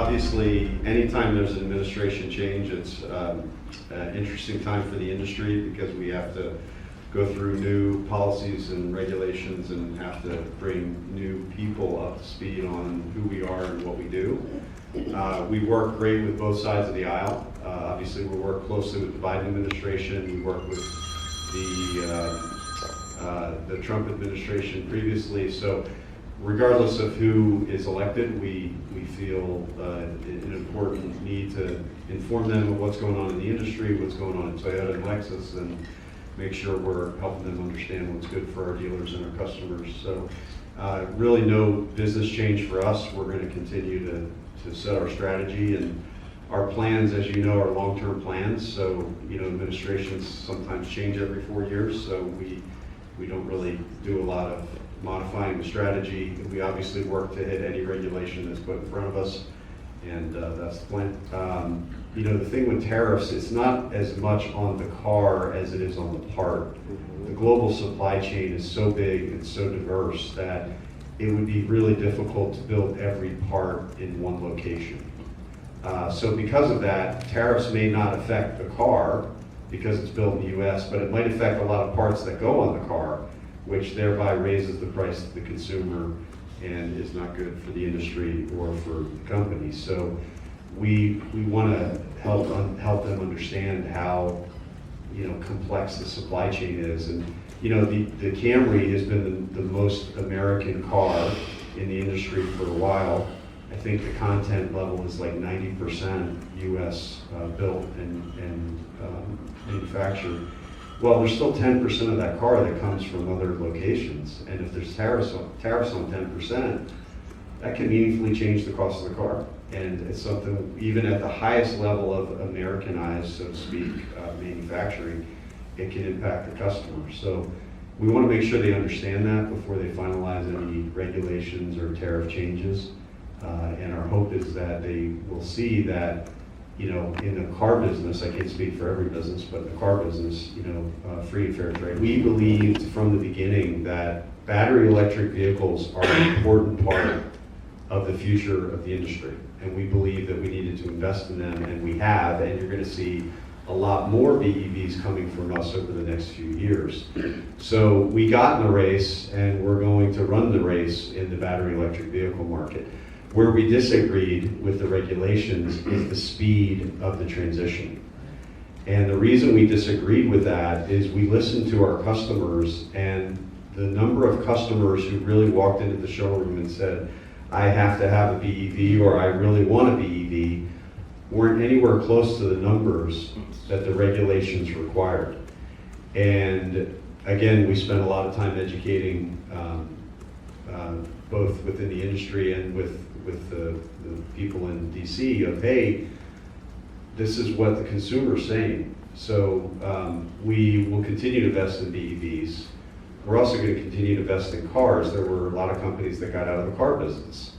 obviously, anytime there's an administration change, it's an interesting time for the industry because we have to go through new policies and regulations and have to bring new people up to speed on who we are and what we do. We work great with both sides of the aisle. Obviously, we work closely with the Biden administration. We work with the Trump administration previously. So regardless of who is elected, we feel an important need to inform them of what's going on in the industry, what's going on in Toyota and Lexus, and make sure we're helping them understand what's good for our dealers and our customers. So really no business change for us. We're going to continue to set our strategy, and our plans, as you know, are long-term plans. So, administrations sometimes change every 4 years, so we don't really do a lot of modifying the strategy. We obviously work to hit any regulation that's put in front of us, and that's the plan. The thing with tariffs, it's not as much on the car as it is on the part. The global supply chain is so big and so diverse that it would be really difficult to build every part in one location. So because of that, tariffs may not affect the car because it's built in the US, but it might affect a lot of parts that go on the car, which thereby raises the price to the consumer and is not good for the industry or for the company. So we want to help them understand how complex the supply chain is. And the Camry has been the most American car in the industry for a while. I think the content level is like 90% US built and manufactured. Well, there's still 10% of that car that comes from other locations, and if there's tariffs on 10%, that can meaningfully change the cost of the car. And it's something, even at the highest level of Americanized, so to speak, manufacturing, it can impact the customer. So we want to make sure they understand that before they finalize any regulations or tariff changes. And our hope is that they will see that, in the car business, I can't speak for every business, but in the car business, free and fair trade. We believed from the beginning that battery electric vehicles are an important part of the future of the industry. And we believe that we needed to invest in them, and we have, and you're going to see a lot more BEVs coming from us over the next few years. So we got in the race, and we're going to run the race in the battery electric vehicle market. Where we disagreed with the regulations is the speed of the transition. And the reason we disagreed with that is we listened to our customers, and the number of customers who really walked into the showroom and said, I have to have a BEV, or I really want a BEV, weren't anywhere close to the numbers that the regulations required. And again, we spent a lot of time educating both within the industry and with the people in DC of, hey, this is what the consumer's saying. So we will continue to invest in BEVs. We're also going to continue to invest in cars. There were a lot of companies that got out of the car business.